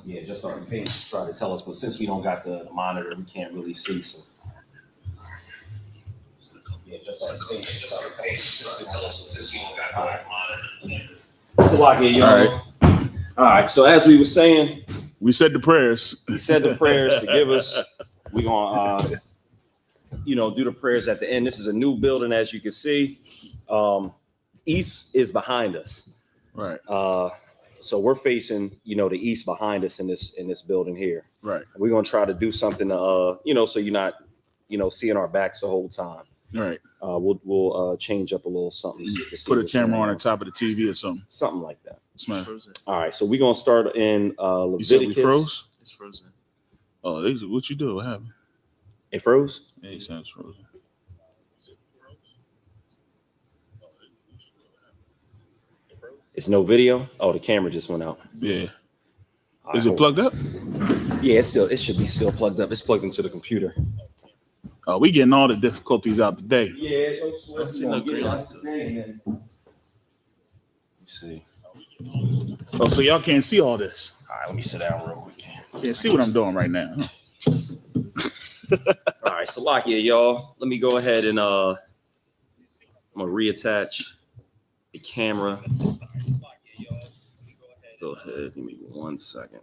Yeah, just our page try to tell us, but since we don't got the monitor, we can't really see. So yeah, just our page try to tell us, but since we don't got the monitor. It's a lot here, y'all. All right. So as we were saying, we said the prayers. We said the prayers. Forgive us. We're gonna, do the prayers at the end. This is a new building, as you can see. East is behind us. Right. So we're facing, the east behind us in this building here. Right. We're gonna try to do something, so you're not, seeing our backs the whole time. Right. We'll change up a little something. Put a camera on the top of the TV or something. Something like that. Smart. All right. So we're gonna start in Leviticus. You said we froze? It's frozen. Oh, what you do? What happened? It froze? Yeah, he sounds frozen. It's no video. Oh, the camera just went out. Yeah. Is it plugged up? Yeah, it should be still plugged up. It's plugged into the computer. Oh, we getting all the difficulties out today. Yeah, let's see. Oh, so y'all can't see all this. All right, let me sit down real quick. Can't see what I'm doing right now. All right, so lock here, y'all. Let me go ahead and I'm gonna reattach the camera. Go ahead, give me 1 second.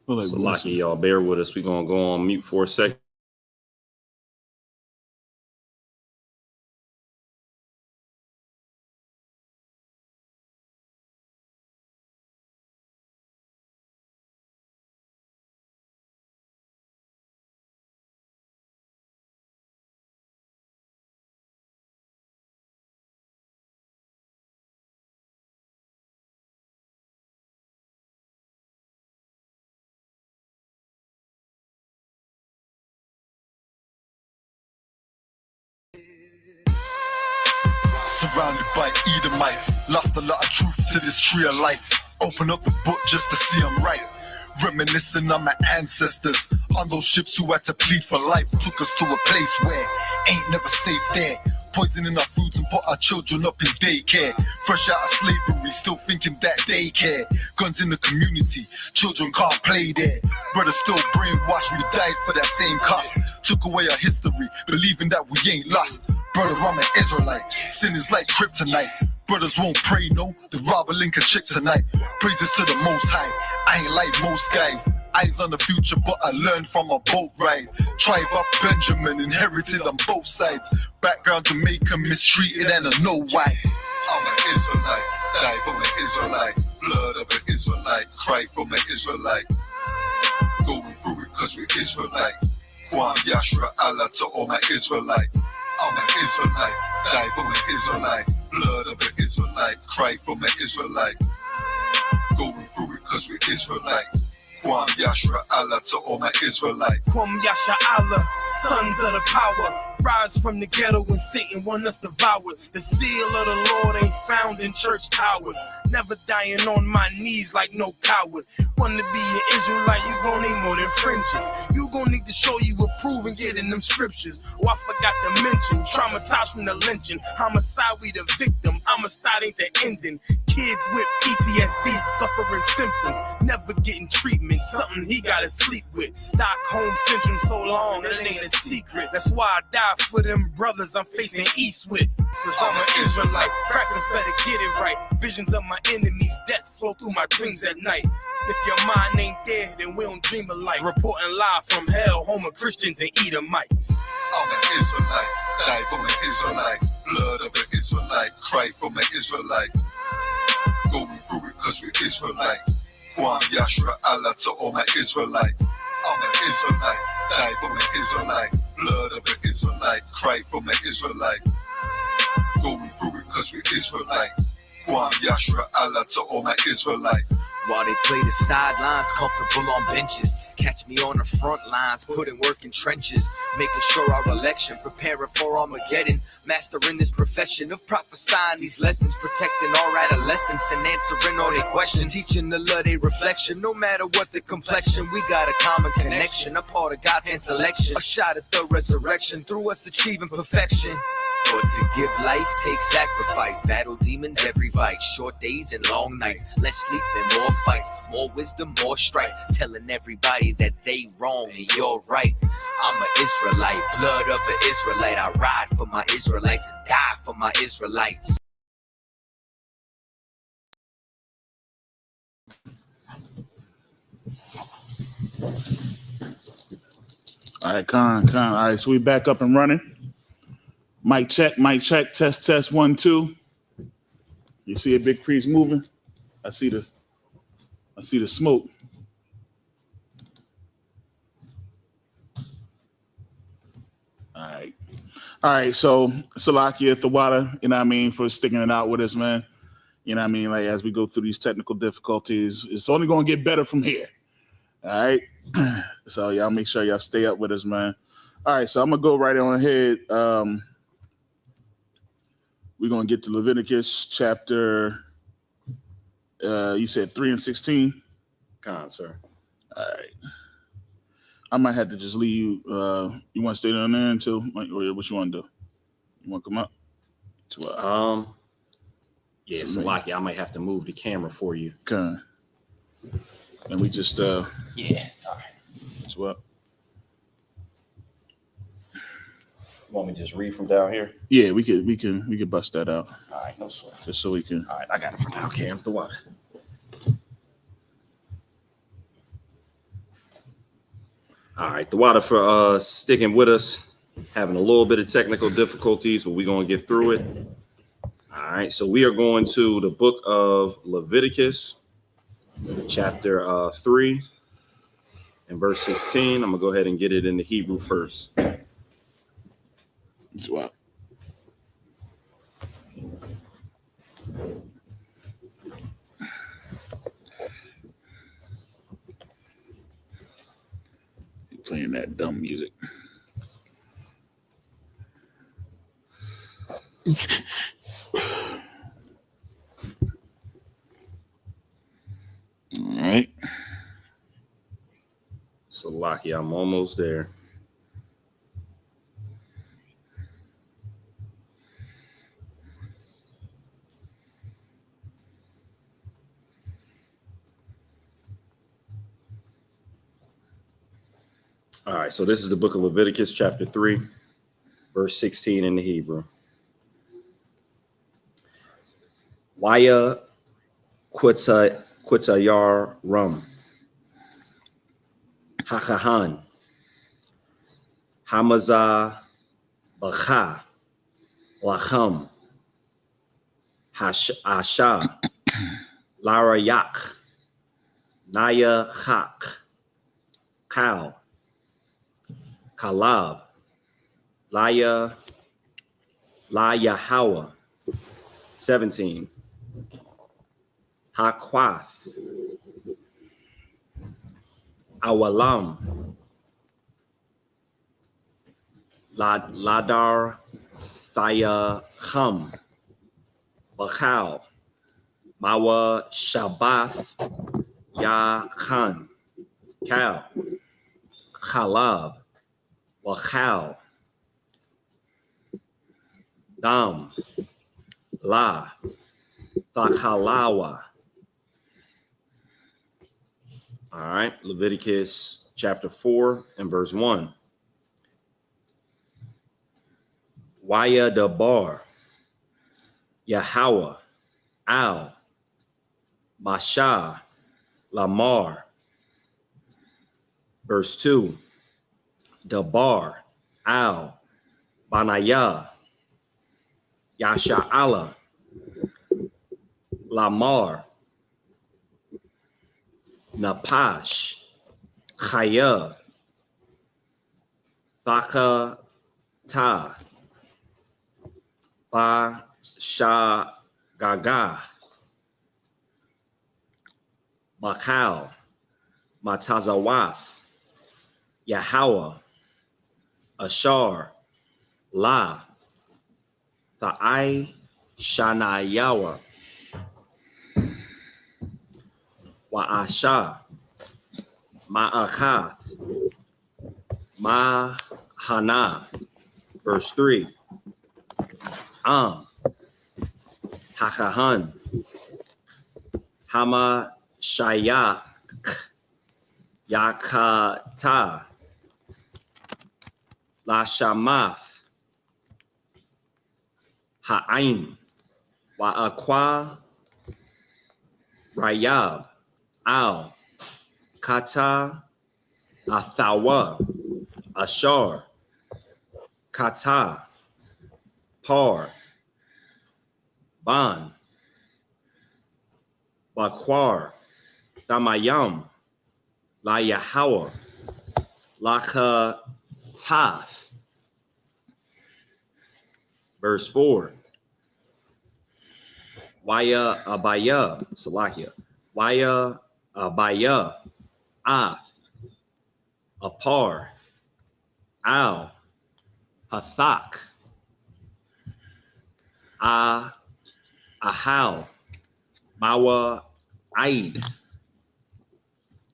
So lucky, y'all, bear with us. We're gonna go on mute for a second. Surrounded by Edomites, lost a lot of truth to this tree of life. Open up the book just to see I'm right. Reminiscing on my ancestors, on those ships who had to plead for life. Took us to a place where ain't never safe there. Poisoning our foods and put our children up in daycare. Fresh out of slavery, still thinking that they care. Guns in the community, children can't play there. Brothers still brainwashed, we died for that same cost. Took away our history, believing that we ain't lost. Brother, I'm an Israelite, sin is like kryptonite. Brothers won't pray, no, they rather link a chick tonight. Praises to the Most High, I ain't like most guys. Eyes on the future, but I learned from a boat ride. Tribe of Benjamin, inherited on both sides. Background Jamaican, mistreated and I know why. I'm an Israelite, die for the Israelites. Blood of the Israelites, cry for my Israelites. Going through it cause we're Israelites. Kwam Yashra Allah to all my Israelites. I'm an Israelite, die for the Israelites. Blood of the Israelites, cry for my Israelites. Going through it cause we're Israelites. Kwam Yashra Allah to all my Israelites. Kwam Yasha Allah, sons of the power. Rise from the ghetto when Satan want us devoured. The seal of the Lord ain't found in church towers. Never dying on my knees like no coward. Want to be an Israelite, you gon' need more than fringes. You gon' need to show you approve and get in them scriptures. Oh, I forgot to mention, traumatized from the lynching. Homicide, we the victim. Homicide ain't the ending. Kids with PTSD, suffering symptoms. Never getting treatment, something he gotta sleep with. Stockholm syndrome so long, it ain't a secret. That's why I die for them brothers I'm facing east with. Cause I'm an Israelite, crackers better get it right. Visions of my enemies, death flow through my dreams at night. If your mind ain't there, then we don't dream alike. Reporting live from hell, home of Christians and Edomites. I'm an Israelite, die for my Israelites. Blood of the Israelites, cry for my Israelites. Going through it cause we're Israelites. Kwam Yashra Allah to all my Israelites. I'm an Israelite, die for my Israelites. Blood of the Israelites, cry for my Israelites. Going through it cause we're Israelites. Wagwan, Yashra Allah to all my Israelites. While they play the sidelines, comfortable on benches. Catch me on the front lines, putting work in trenches. Making sure our election, preparing for Armageddon. Mastering this profession of prophesying these lessons. Protecting our adolescents and answering all their questions. Teaching the love they reflection, no matter what the complexion. We got a common connection, a part of God's hand selection. A shot at the resurrection, through us achieving perfection. But to give life takes sacrifice. Battle demons every fight. Short days and long nights. Less sleep and more fights. More wisdom, more strife. Telling everybody that they wrong and you're right. I'm an Israelite, blood of an Israelite. I ride for my Israelites and die for my Israelites. All right, Con. All right, so we back up and running. Mic check, test, 1, 2. You see a big priest moving? I see the smoke. All right. So Salakia Thawada, you know what I mean, for sticking it out with us, man. You know what I mean? Like, as we go through these technical difficulties, it's only going to get better from here. All right. So y'all make sure y'all stay up with us, man. All right. So I'm going to go right on ahead. We're going to get to Leviticus chapter, you said 3 and 16? Con, sir. All right. I might have to just leave you. You want to stay down there until, or what you want to do? You want to come up? Yeah, Salaki, I might have to move the camera for you. Okay. And we just, Yeah. All right. What's what? You want me to just read from down here? Yeah, we could bust that out. All right, no sweat. Just so we can. All right, I got it for now. Cam, the water. All right, the water for sticking with us, having a little bit of technical difficulties, but we're going to get through it. All right, so we are going to the book of Leviticus, chapter 3 and verse 16. I'm going to go ahead and get it in the Hebrew first. Wow. Playing that dumb music. All right. So, Lucky, I'm almost there. All right, so this is the book of Leviticus, chapter 3, verse 16 in the Hebrew. Waya Quitayar Rum Hakahan Hamaza Bacha Lacham Asha Larayak Naya Hak Kal Kalab, La Yahawa, 17. Hakwath, Awalam, Ladar Thaya Chum, Bachal, Mawa Shabbath, Ya Khan, Kal, Khalab, Wachal, Dam, La, Thakalawa. All right, Leviticus chapter 4 and verse 1. Waya Dabar, Yahweh, Al, Masha, Lamar. Verse 2. Dabar, Al, Banaya, Yasha'ala, Lamar, Napash, Chaya, Thaka, Ta, Ba, Sha, Gaga, Makal, Matazawath, Yahweh, Ashar, La, Tha'ai, Shanayawa, Wa'asha, Ma'akath, Mahana. Verse 3. Hakahan, Hama Shayak, Yakata, Lashamath, Ha'aim, Wa'akwa, Rayab, Al, Kata, Athawa, Ashar, Kata, Par, Ban, Bakwar, Damayam, La Yahawah, Lakatath. Verse 4. Waya Abaya, Salakia. Waya Abaya, Ath, Apar, Al, Hathak, Ahal, Mawa Aid,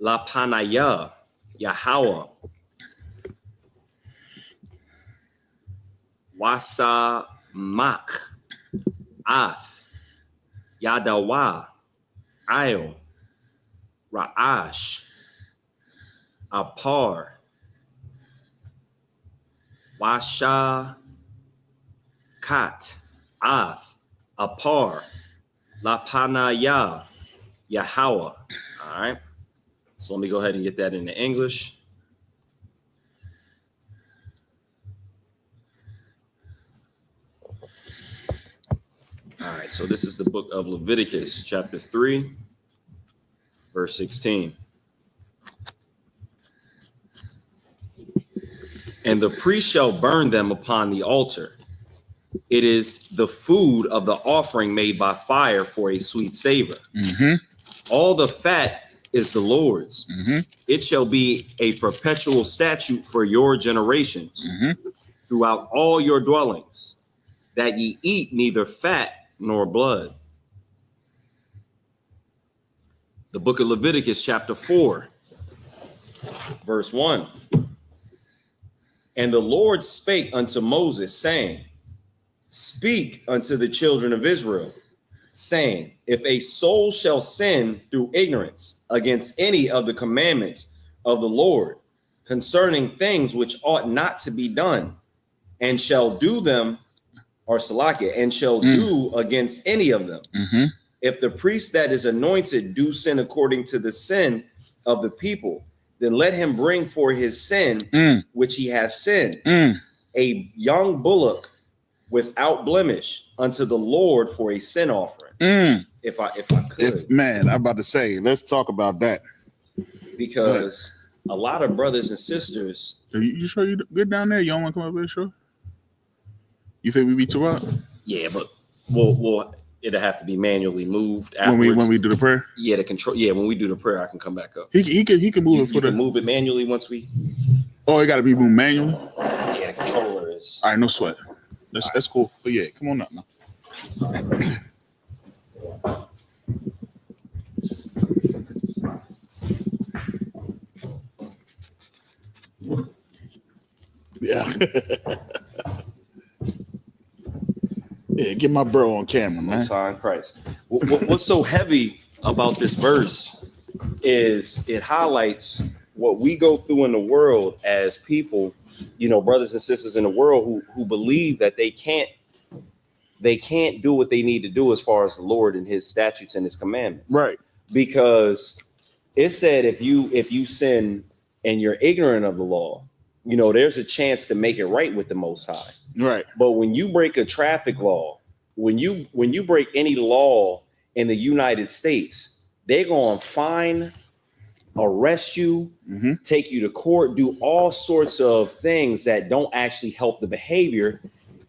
Lapanaya, Yahweh, Wasamak, Ath, Yadawa, Ail, Ra'ash, Apar, Washa, Kat, Ath, Apar, Lapanaya, Yahweh. All right. So let me go ahead and get that into English. All right. So this is the book of Leviticus, chapter 3, verse 16. And the priest shall burn them upon the altar. It is the food of the offering made by fire for a sweet savor. Mm-hmm. All the fat is the Lord's. Mm-hmm. It shall be a perpetual statute for your generations throughout all your dwellings, that ye eat neither fat nor blood. The book of Leviticus, chapter 4, verse 1. And the Lord spake unto Moses, saying, Speak unto the children of Israel, saying, if a soul shall sin through ignorance against any of the commandments of the Lord concerning things which ought not to be done, and shall do them, or Salakia, and shall do against any of them, if the priest that is anointed do sin according to the sin of the people, then let him bring for his sin which he hath sinned a young bullock without blemish unto the Lord for a sin offering. If I could, Man, I'm about to say, let's talk about that. Because a lot of brothers and sisters. Are you sure you good down there? You don't want to come up here, sure? You think we be too up? Yeah, but we'll it'll have to be manually moved afterwards. When we do the prayer. Yeah, the control. Yeah, when we do the prayer, I can come back up. He can move it for the. Move it manually once we. Oh, it got to be moved manually. Yeah, the controller is. All right, no sweat. That's cool. But yeah, come on up now. Yeah. Yeah, get my bro on camera, man. Sign Christ. What's so heavy about this verse is it highlights what we go through in the world as people, brothers and sisters in the world who believe that they can't do what they need to do as far as the Lord and his statutes and his commandments. Right. Because it said if you sin and you're ignorant of the law, there's a chance to make it right with the Most High. Right. But when you break a traffic law, when you break any law in the United States, they're going to fine, arrest you, take you to court, do all sorts of things that don't actually help the behavior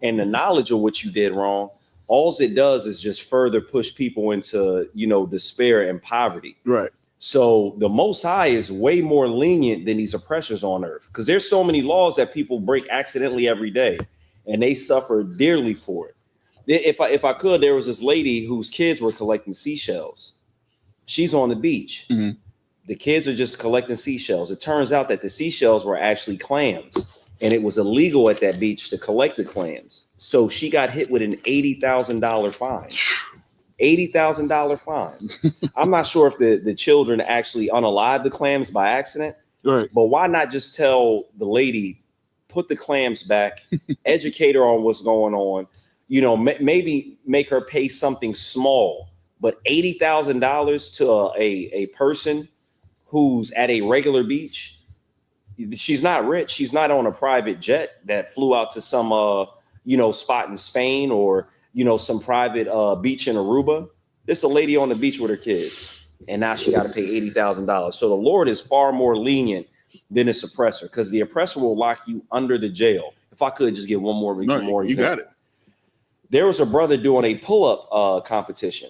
and the knowledge of what you did wrong. All it does is just further push people into, despair and poverty. Right. So the Most High is way more lenient than these oppressors on earth, because there's so many laws that people break accidentally every day, and they suffer dearly for it. If I could, there was this lady whose kids were collecting seashells. She's on the beach. Mhm. The kids are just collecting seashells. It turns out that the seashells were actually clams, and it was illegal at that beach to collect the clams. So she got hit with an $80,000 fine. $80,000 fine. I'm not sure if the children actually unalived the clams by accident, Right. but why not just tell the lady, put the clams back, educate her on what's going on, you know, maybe make her pay something small, but $80,000 to a person who's at a regular beach. She's not rich. She's not on a private jet that flew out to some, spot in Spain, or, some private beach in Aruba. This is a lady on the beach with her kids, and now she got to pay $80,000. So the Lord is far more lenient than a suppressor, because the oppressor will lock you under the jail. If I could just get one more example. You got it. There was a brother doing a pull-up competition.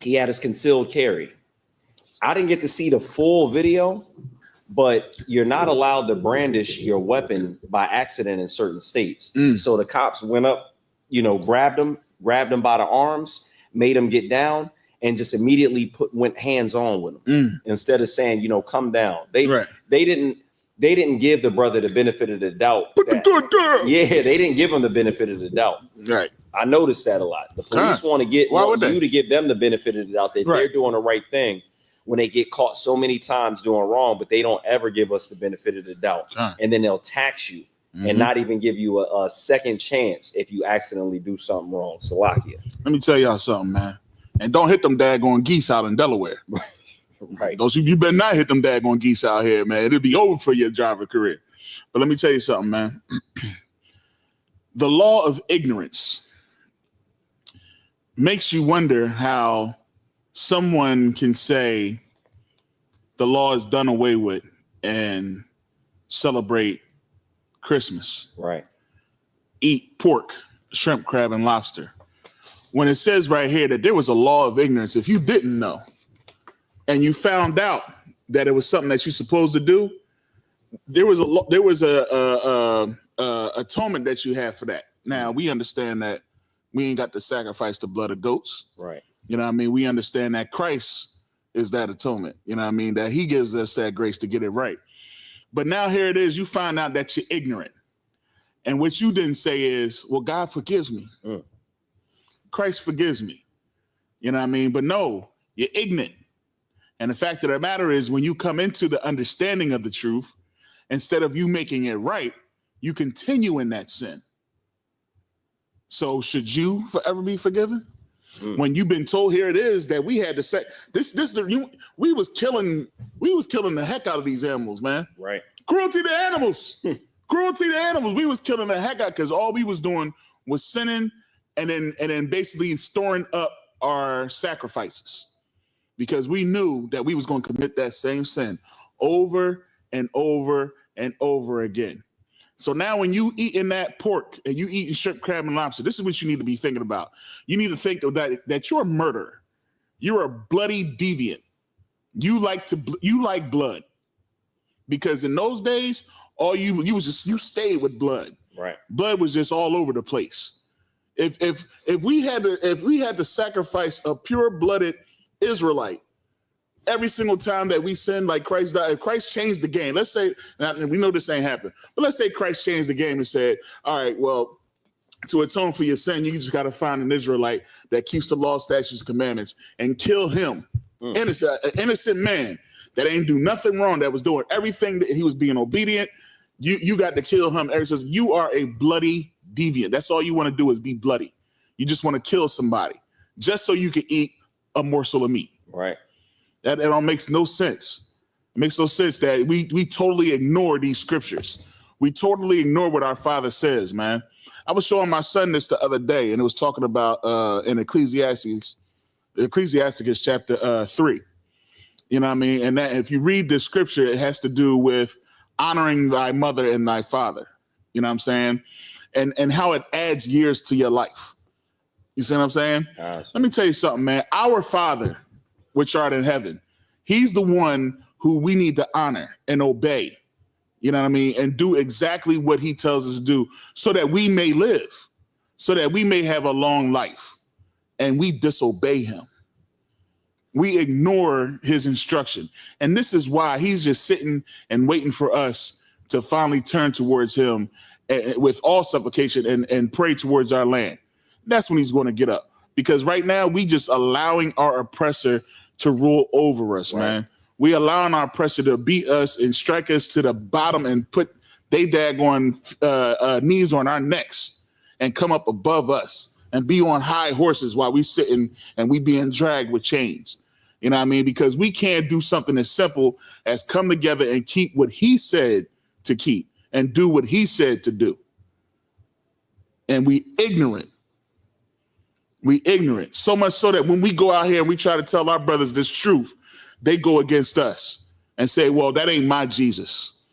He had his concealed carry. I didn't get to see the full video, but you're not allowed to brandish your weapon by accident in certain states. So the cops went up, grabbed him by the arms, made him get down, and just immediately went hands on with him instead of saying, come down. They didn't give the brother the benefit of the doubt. Yeah, they didn't give him the benefit of the doubt. Right. I noticed that a lot. The police want you to give them the benefit of the doubt that they're doing the right thing when they get caught so many times doing wrong, but they don't ever give us the benefit of the doubt. And then they'll tax you and not even give you a second chance if you accidentally do something wrong. Salakia. Let me tell y'all something, man. And don't hit them daggone geese out in Delaware. Right. Those you better not hit them daggone geese out here, man. It'll be over for your driver career. But let me tell you something, man. The law of ignorance makes you wonder how someone can say the law is done away with and celebrate Christmas. Right. Eat pork, shrimp, crab, and lobster. When it says right here that there was a law of ignorance, if you didn't know and you found out that it was something that you're supposed to do, there was a atonement that you have for that. Now we understand that we ain't got to sacrifice the blood of goats. Right. You know what I mean? We understand that Christ is that atonement. You know what I mean? That he gives us that grace to get it right. But now here it is. You find out that you're ignorant. And what you didn't say is, well, God forgives me. Christ forgives me. You know what I mean? But no, you're ignorant. And the fact of the matter is, when you come into the understanding of the truth, instead of you making it right, you continue in that sin. So should you forever be forgiven? When you've been told, here it is, that we had to say we was killing the heck out of these animals, man. Right. Cruelty to animals. Cruelty to animals. We was killing the heck out, because all we was doing was sinning and then basically storing up our sacrifices, because we knew that we was going to commit that same sin over and over and over again. So now when you eating that pork and you eating shrimp, crab, and lobster, this is what you need to be thinking about. You need to think of that you're a murderer. You're a bloody deviant. You like blood, because in those days, all you stayed with blood. Right. Blood was just all over the place. If we had to sacrifice a pure-blooded Israelite every single time that we sin, like Christ died, if Christ changed the game, let's say, now we know this ain't happened, but let's say Christ changed the game and said, all right, well, to atone for your sin, you just got to find an Israelite that keeps the law, statutes, commandments, and kill him. An innocent man that ain't do nothing wrong, that was doing everything, that he was being obedient. You got to kill him. Eric says, you are a bloody deviant. That's all you want to do, is be bloody. You just want to kill somebody just so you can eat a morsel of meat. Right. That all makes no sense. It makes no sense that we totally ignore these scriptures. We totally ignore what our Father says, man. I was showing my son this the other day, and it was talking about in Ecclesiastes chapter 3. You know what I mean? And that if you read this scripture, it has to do with honoring thy mother and thy father. You know what I'm saying? And how it adds years to your life. You see what I'm saying? Let me tell you something, man. Our Father, which art in heaven, He's the one who we need to honor and obey. You know what I mean? And do exactly what he tells us to do so that we may live, so that we may have a long life. And we disobey him. We ignore his instruction. And this is why he's just sitting and waiting for us to finally turn towards him with all supplication and pray towards our land. That's when he's going to get up. Because right now we just allowing our oppressor to rule over us, man. We allowing our oppressor to beat us and strike us to the bottom and put they daggone knees on our necks and come up above us and be on high horses while we sitting and we being dragged with chains. You know what I mean? Because we can't do something as simple as come together and keep what he said to keep and do what he said to do. And we ignorant. We ignorant. So much so that when we go out here and we try to tell our brothers this truth, they go against us and say, well, that ain't my Jesus.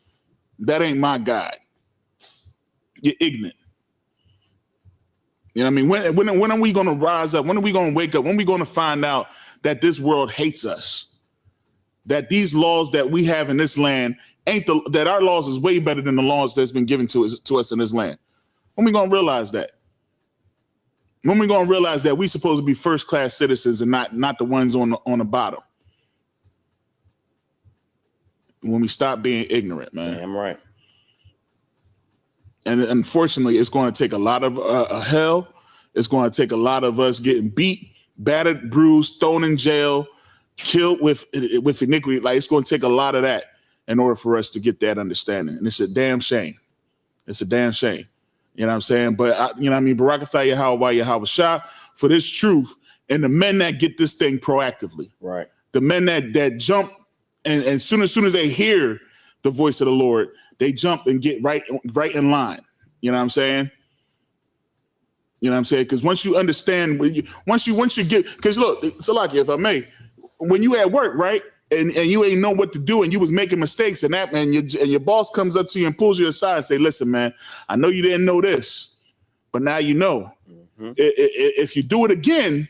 That ain't my God. You're ignorant. You know what I mean? When are we going to rise up? When are we going to wake up? When are we going to find out that this world hates us? That these laws that we have in this land that our laws is way better than the laws that's been given to us in this land. When are we going to realize that? When are we going to realize that we're supposed to be first-class citizens and not the ones on the bottom? When we stop being ignorant, man. Damn right. And unfortunately, it's going to take a lot of hell. It's going to take a lot of us getting beat, battered, bruised, thrown in jail, killed with iniquity. Like, it's going to take a lot of that in order for us to get that understanding. And it's a damn shame. It's a damn shame. You know what I'm saying? But, you know what I mean? Barakatha Yahweh Shah for this truth and the men that get this thing proactively. Right. The men that jump and as soon as they hear the voice of the Lord, they jump and get right in line. You know what I'm saying? You know what I'm saying? Because once you understand, once you get, because look, Salaki, if I may, when you at work, right, and you ain't know what to do, and you was making mistakes, and your boss comes up to you and pulls you aside and say, "Listen, man, I know you didn't know this, but now you know. Mm-hmm. If you do it again,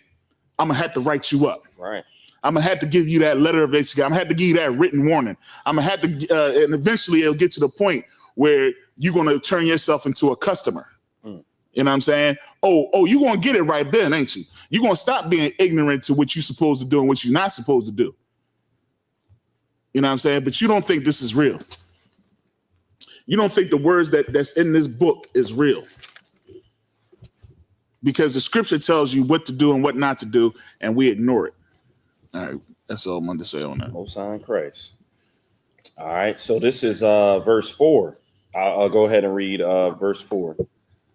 I'm gonna have to write you up. Right. I'm gonna have to give you that letter of education. I'm gonna have to give you that written warning. I'm gonna have to, and eventually it'll get to the point where you're gonna turn yourself into a customer." You know what I'm saying? Oh, you're gonna get it right then, ain't you? You're gonna stop being ignorant to what you're supposed to do and what you're not supposed to do. You know what I'm saying? But you don't think this is real. You don't think the words that's in this book is real. Because the scripture tells you what to do and what not to do, and we ignore it. All right, that's all I'm going to say on that. Most High in Christ. All right, so this is verse 4. I'll go ahead and read verse 4. Give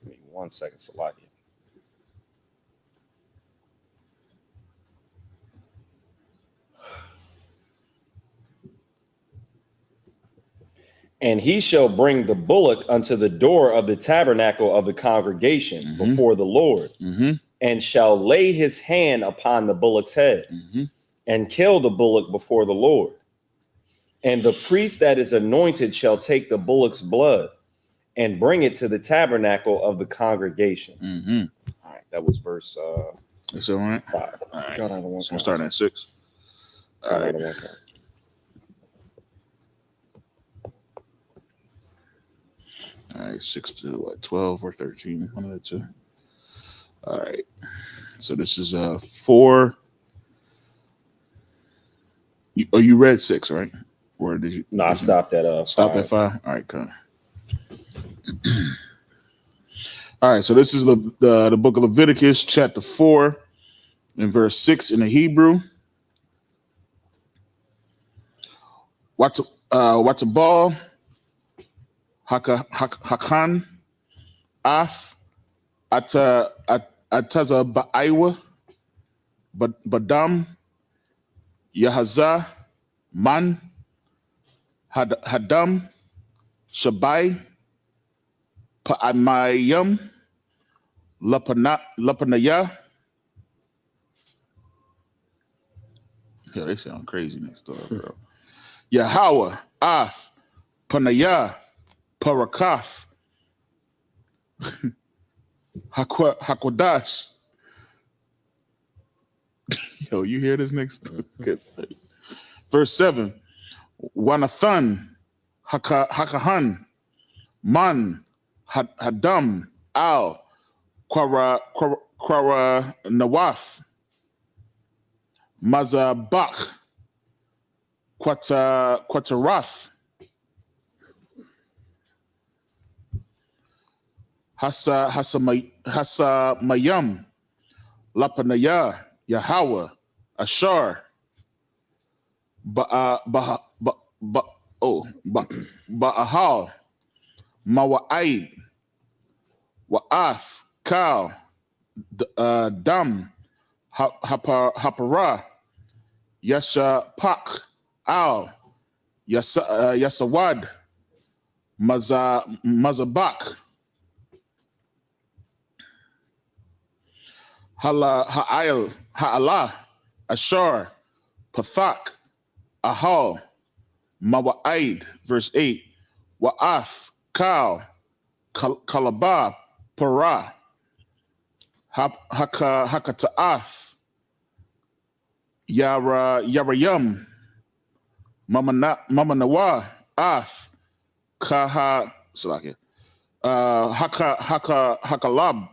me 1 second, Salakia. And he shall bring the bullock unto the door of the tabernacle of the congregation before the Lord, and shall lay his hand upon the bullock's head, and kill the bullock before the Lord. And the priest that is anointed shall take the bullock's blood and bring it to the tabernacle of the congregation. All right, that was verse That's all right. 5. All right. So we're starting at 6. All right. All right, 6 to what, 12 or 13? One of the two. All right. So this is 4. You read 6, right? Or did you? No, I stopped at 5. Stopped at 5. All right, come. All right, so this is the book of Leviticus, chapter 4, and verse 6 in the Hebrew. Watabal Hakan Af Ataza Ba'aiwa Badam Yahaza Man Hadam Shabai Pa'amayam Lapanaya. Yeah, they sound crazy next door, bro. Yahweh, Af, Panaya, Parakath, Hakwadash. Yo, you hear this next? Good. Verse 7. Wanathan, Hakahan, Man, Hadam, Al, Quara Nawaf, Mazabak, Quatarath, Hasamayam, Lapanaya, Yahweh, Ashar, Ba'ahal, Mawa'id, Wa'ath, Kal, Dam, Hapara, Yasha Pak, Al, Yasawad, Mazabak, Ha'il, Ha'alah, Ashar, Pathak, Ahal, Mawa'id, verse 8, Wa'ath, Kal, Kalabah, Para, Hakata'ath, Yarayam, Mamanawa, Ath, Kaha, Hakalab,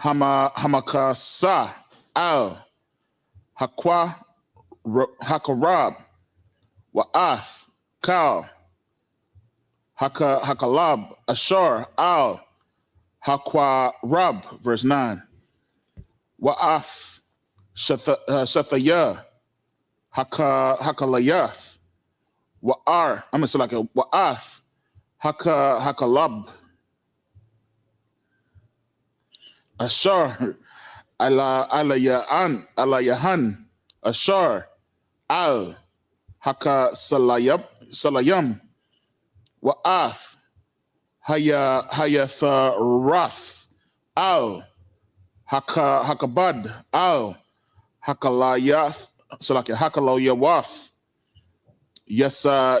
Hamakasa, Al, Hakwa, Hakarab, Wa'ath, Kal, Hakalab, Ashar, Al, Hakwarab, verse 9. Wa'ath, Shathaya, Hakalayath, Wa'ar, I'm going to say like a Wa'ath, Hakalab, Ashar, Alayahan, Ashar, Al, Salayam, Wa'ath, Hayatharath, Al, Hakabad, Al, Hakalayath, Hakalayawath, Yasa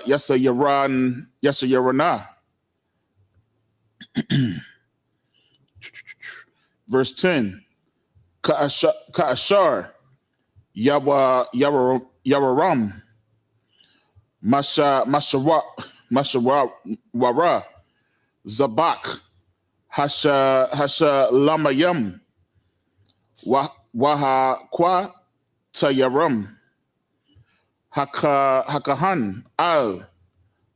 Yarana. Verse 10. Ka'ashar, Yawaram, Mashawara, Zabak, Hasha Lamayam, Waha Kwa Tayaram, Hakahan, Al,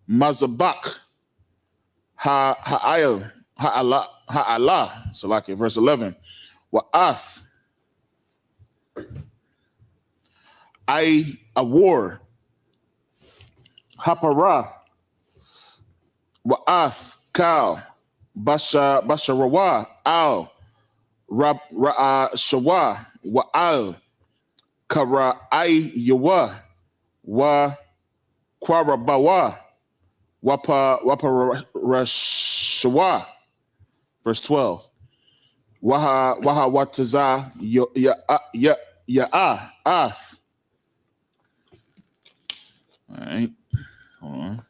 Mazabak, Ha'il, Ha'ala, Salaki, verse 11, Wa'ath, Awar, Hapara, Wa'ath, Kal, Basharawa, Al, Shawa, Wa'al, Yawa, Wa Kwarabawa, Waparashawa, verse 12. Waha Wataza Ath. All right, hold on.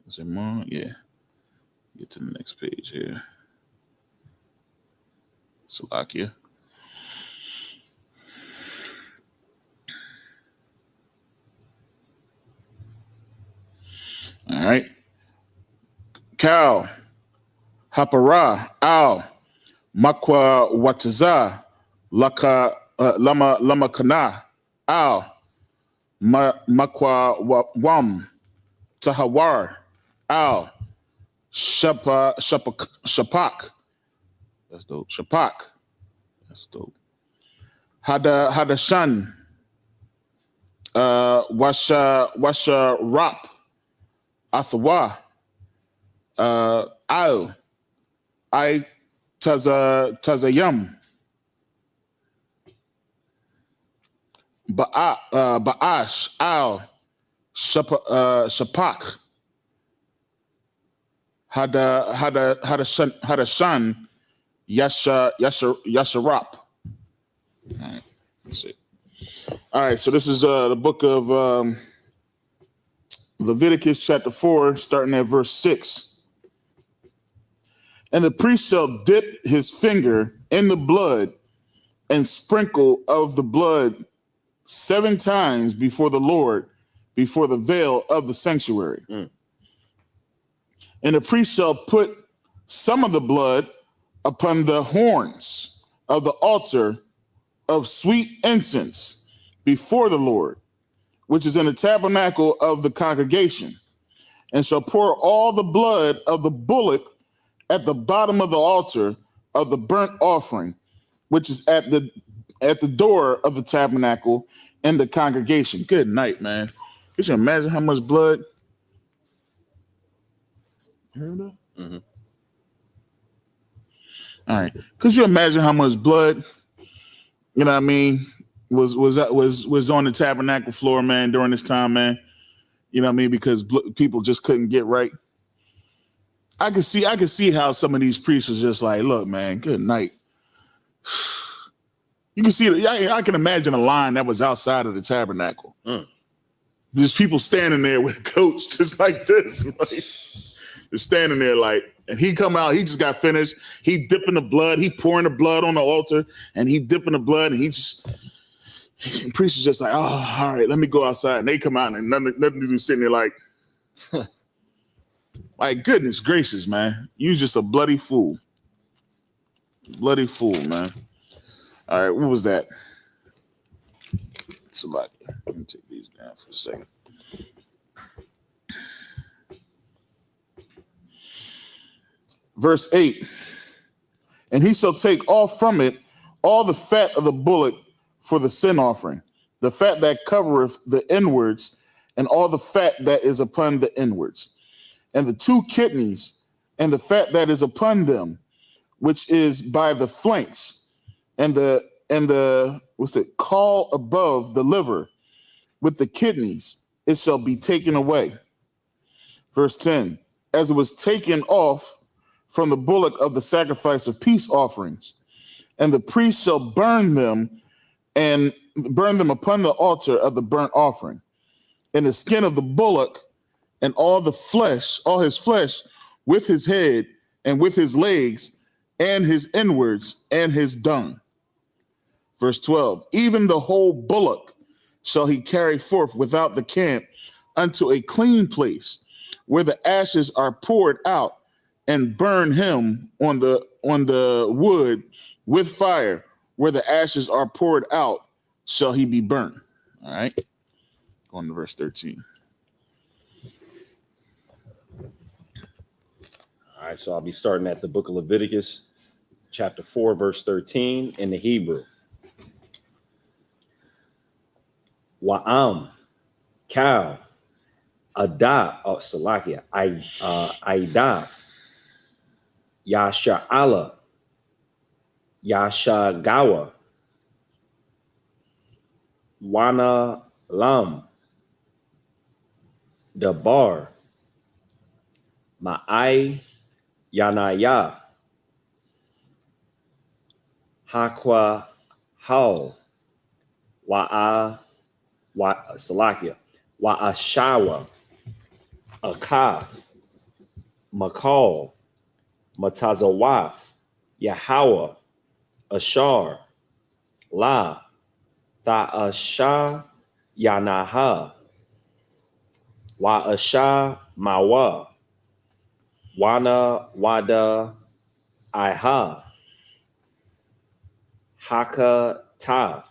Is there more? Yeah. Get to the next page here. Slovakia. All right. Kal, Hapara, Al, Makwa Wataza, Lama Kana, Al, Makwa Wam, Tahawar, Al, Shapak. That's dope. Shapak. That's dope. Hadashan, Washa Rap, Athawa, Al, Tazayam, Ba'ash, Al, Shapak, Hadashan, Yasharap. All right, let's see. All right, so this is the book of Leviticus chapter 4, starting at verse 6. And the priest shall dip his finger in the blood and sprinkle of the blood 7 times before the Lord, before the veil of the sanctuary. Mm. And the priest shall put some of the blood upon the horns of the altar of sweet incense before the Lord, which is in the tabernacle of the congregation, and shall pour all the blood of the bullock at the bottom of the altar of the burnt offering, which is at the door of the tabernacle and the congregation. Good night, man. Could you imagine how much blood? You heard that? Mm-hmm. All right. Could you imagine how much blood, you know what I mean, was on the tabernacle floor, man, during this time, man? You know what I mean? Because people just couldn't get right. I could see how some of these priests was just like, look, man, good night. You can see, I can imagine a line that was outside of the tabernacle. Mm. Just people standing there with coats just like this, like, just standing there like, and he come out, he just got finished. He dipping the blood, he pouring the blood on the altar, and he dipping the blood, and the priest is just like, oh, all right, let me go outside. And they come out and nothing to do, sitting there like, like, goodness gracious, man. You just a bloody fool. Bloody fool, man. All right, what was that? It's a lot. Let me take these down for a second. Verse 8. And he shall take off from it all the fat of the bullock for the sin offering, the fat that covereth the inwards, and all the fat that is upon the inwards, and the 2 kidneys, and the fat that is upon them, which is by the flanks, and the what's it, caul above the liver, with the kidneys, it shall be taken away. Verse 10, as it was taken off from the bullock of the sacrifice of peace offerings, and the priest shall burn them upon the altar of the burnt offering, and the skin of the bullock, and all his flesh, with his head, and with his legs, and his inwards, and his dung. Verse 12, even the whole bullock shall he carry forth without the camp unto a clean place, where the ashes are poured out, and burn him on the wood with fire, where the ashes are poured out, shall he be burnt. All right. Going to verse 13. All right, so I'll be starting at the book of Leviticus, chapter 4, verse 13 in the Hebrew. Wa'am, cow, Salakia, Aidav, Yasha'ala, Yashagawa, Wana Lam, Dabar, Ma'ai, Yanaya, Hakwa Hal, Salakia, Wa'ashawa, Akaf, Makal, Matazawaf, Yahweh, Ashar, La, Tha'asha, Yanaha, Wa'asha, Mawa, Wana, Wada, Iha, Haka, Taf,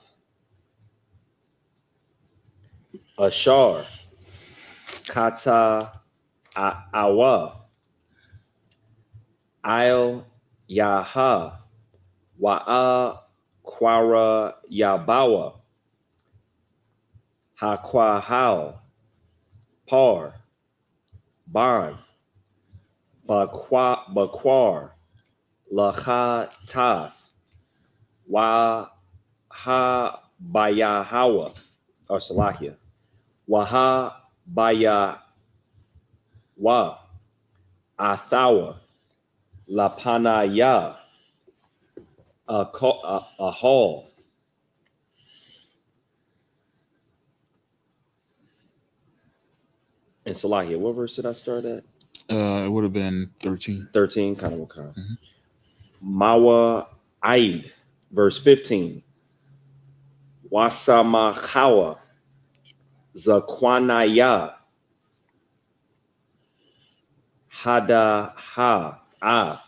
Ashar, Kata, Awa, Il, Yaha, Wa'a, Quara, Yabawa, Haquahal, Par, Ban, Baquar, Lacha Taf, Wa Ha Bayahawa, or Salakia, Waha Baya Wa Athawa, Lapanaya, a hall. And Salakia, what verse did I start at? It would have been 13. 13, kind of okay. Mawa Aid, verse 15. Wasamakawa, Zakwanaya, Hada Ha Af,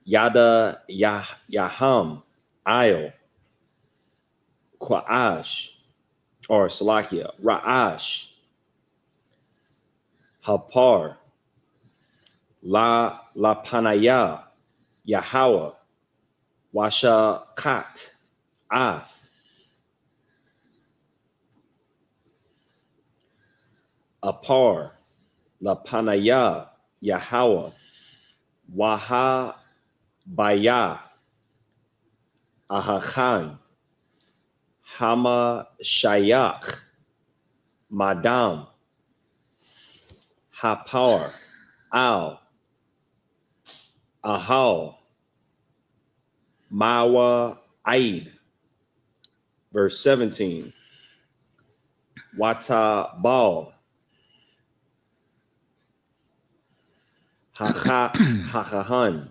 Yada Yaham, Ayo, Kwaash, or Salakia, Ra'ash, Hapar, La Panaya, Yahweh, Washa Kat, Af, Apar, La Panaya, Yahweh, Waha Baya, Ahachan, Hama Shayak, Madam, Hapar, Al, Ahal, Mawa Aid. Verse 17. Wata Bal, Hachahan,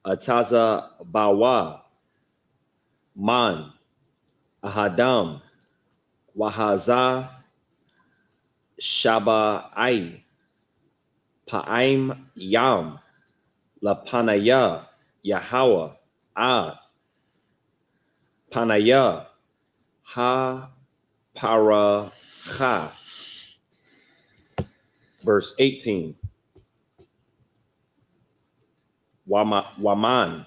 Ataza Bawa, Man, Ahadam, Wahaza, Shaba Ai, Pa'aim Yam, Lapanaya, Yahweh, Av, Panaya, Ha Paracha. Verse 18. Waman,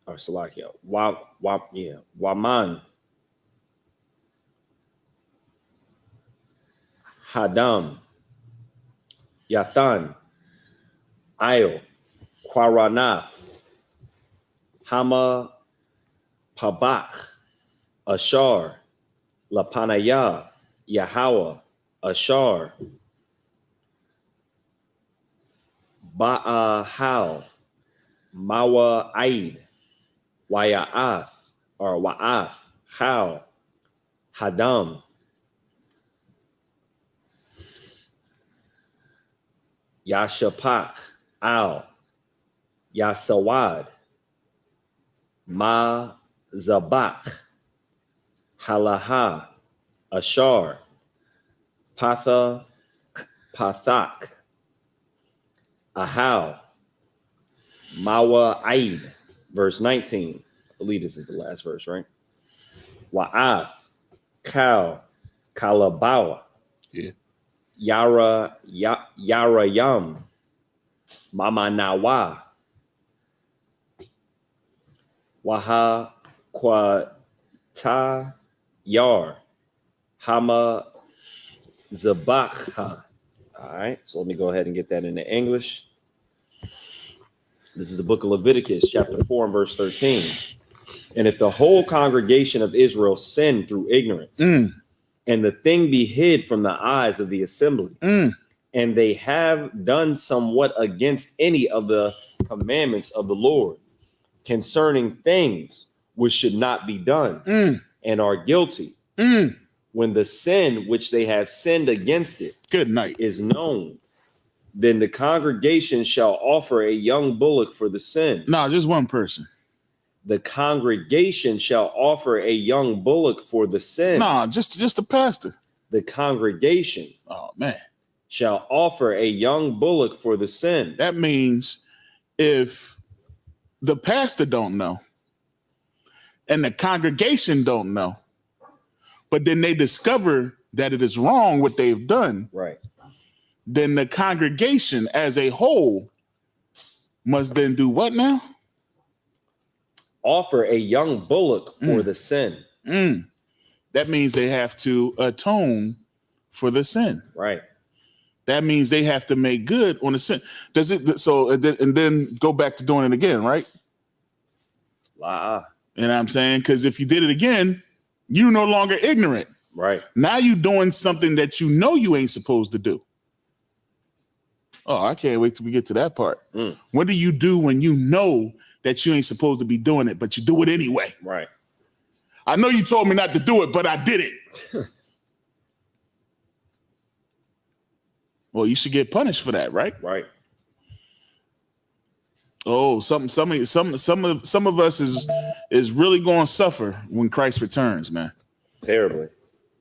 or Salakia, Waman, Hadam, Yatan, Ayo, Quaranaf, Hama Pabach, Ashar, Lapanaya, Yahweh, Ashar, Ba'ahal, Mawa Aid, Waya'ath, or Wa'ath, Hal, Hadam, Yashapach, Al, Yasawad, Ma Zabach, Halaha, Ashar, Pathak, Ahal, Mawa Aid. Verse 19. I believe this is the last verse, right? Wa'ath, Kal, Kalabawa, Yeah. Yara Yam, Mama Nawa, Waha Kwata Yar, Hama Zabakha. All right, so let me go ahead and get that into English. This is the book of Leviticus, chapter 4, and verse 13. And if the whole congregation of Israel sin through ignorance, and the thing be hid from the eyes of the assembly, and they have done somewhat against any of the commandments of the Lord concerning things which should not be done, and are guilty, when the sin which they have sinned against it Good night. is known, then the congregation shall offer a young bullock for the sin. No, just one person. The congregation shall offer a young bullock for the sin. No, just the pastor. The congregation Oh man. shall offer a young bullock for the sin. That means if the pastor don't know and the congregation don't know, but then they discover that it is wrong what they've done, Right. then the congregation as a whole must then do what now? Offer a young bullock for the sin. That means they have to atone for the sin. Right. That means they have to make good on the sin. Does it so and then go back to doing it again, right? La. You know what I'm saying? Because if you did it again, you're no longer ignorant. Right. Now you're doing something that you know you ain't supposed to do. Oh, I can't wait till we get to that part. What do you do when you know that you ain't supposed to be doing it, but you do it anyway? Right. I know you told me not to do it, but I did it. Well, you should get punished for that, right? Right. Oh, some of us is really going to suffer when Christ returns, man. Terribly.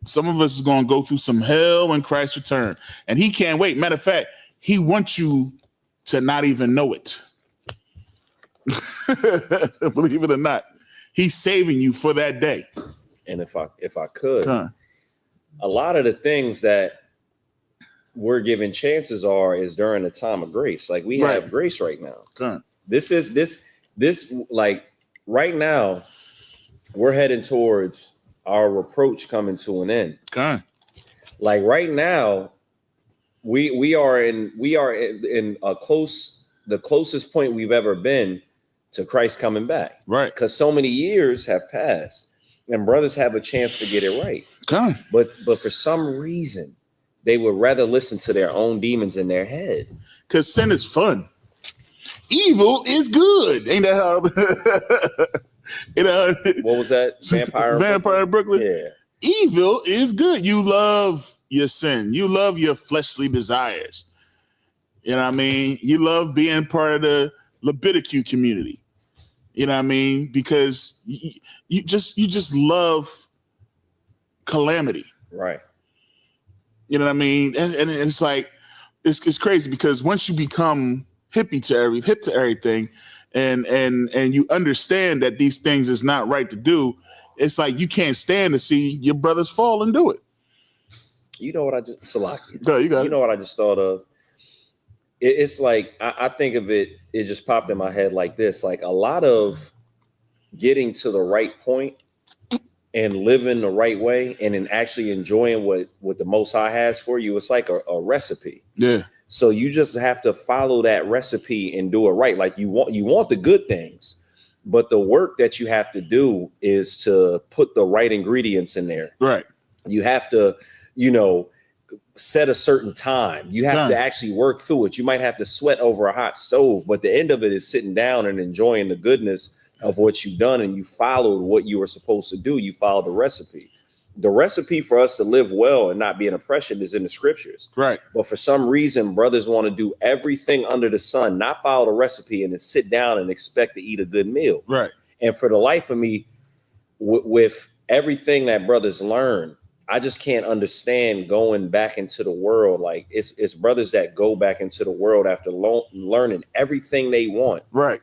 Some of us is going to go through some hell when Christ returns, and he can't wait. Matter of fact, he wants you to not even know it. Believe it or not, he's saving you for that day. And if I could, a lot of the things that we're given chances is during the time of grace. Like we have grace right now. This like right now, we're heading towards our reproach coming to an end. Like right now, we are in the closest point we've ever been to Christ coming back. Right. Because so many years have passed and brothers have a chance to get it right. But for some reason, they would rather listen to their own demons in their head. Because sin is fun. Evil is good. Ain't that how? What was that? Vampire in Brooklyn? Yeah. Evil is good. You love your sin. You love your fleshly desires. You know what I mean? You love being part of the Leviticus community. You know what I mean? Because you just love calamity. Right. You know what I mean? And it's like it's crazy because once you become hip to everything and you understand that these things is not right to do, it's like you can't stand to see your brothers fall and do it. You know what I just Salaki. No, you got you it. know what I just thought of? It's like I think of it, it just popped in my head like this. Like a lot of getting to the right point and living the right way and then actually enjoying what the Most High has for you, it's like a recipe. Yeah. So you just have to follow that recipe and do it right. Like you want the good things, but the work that you have to do is to put the right ingredients in there. Right. You have to, set a certain time. You have to actually work through it. You might have to sweat over a hot stove, but the end of it is sitting down and enjoying the goodness of what you've done, and you followed what you were supposed to do. You followed the recipe. The recipe for us to live well and not be in oppression is in the scriptures. Right. But for some reason, brothers want to do everything under the sun, not follow the recipe, and then sit down and expect to eat a good meal. Right. And for the life of me, with everything that brothers learn, I just can't understand going back into the world. Like it's brothers that go back into the world after learning everything they want. Right.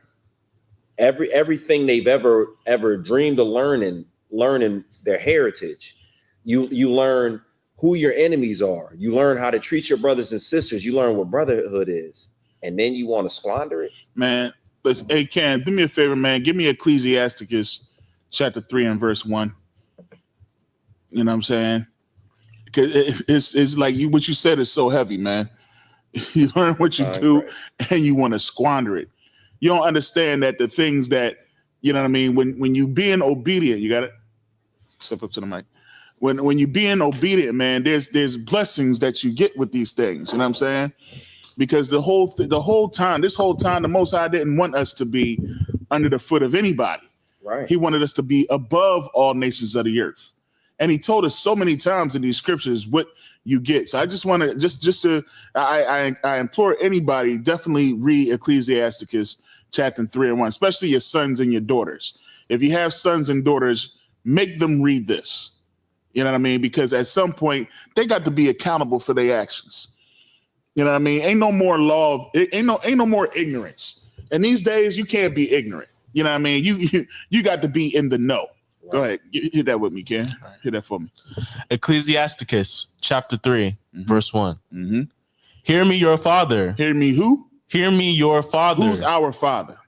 Everything they've ever dreamed of learning their heritage. You learn who your enemies are. You learn how to treat your brothers and sisters. You learn what brotherhood is. And then you want to squander it? Man, listen, hey, Ken, do me a favor, man. Give me Ecclesiasticus chapter 3 and verse 1. You know what I'm saying? Because it's like what you said is so heavy, man. You learn what you do and you want to squander it. You don't understand that the things that, you know what I mean? When you being obedient, you got it. Step up to the mic. When you being obedient, man, there's blessings that you get with these things. You know what I'm saying? Because the whole time, the Most High didn't want us to be under the foot of anybody. Right. He wanted us to be above all nations of the earth. And he told us so many times in these scriptures what you get. So I just want to I implore anybody, definitely read Ecclesiasticus chapter 3 and 1, especially your sons and your daughters. If you have sons and daughters, make them read this. You know what I mean? Because at some point they got to be accountable for their actions. You know what I mean? Ain't no more law. Ain't no more ignorance. And these days you can't be ignorant. You know what I mean? You got to be in the know. Right. Go ahead. Hit that with me, Ken. Right. Hit that for me. Ecclesiasticus chapter 3, verse 1. Mm-hmm. Hear me, your father. Hear me who? Hear me, your father. Who's our father?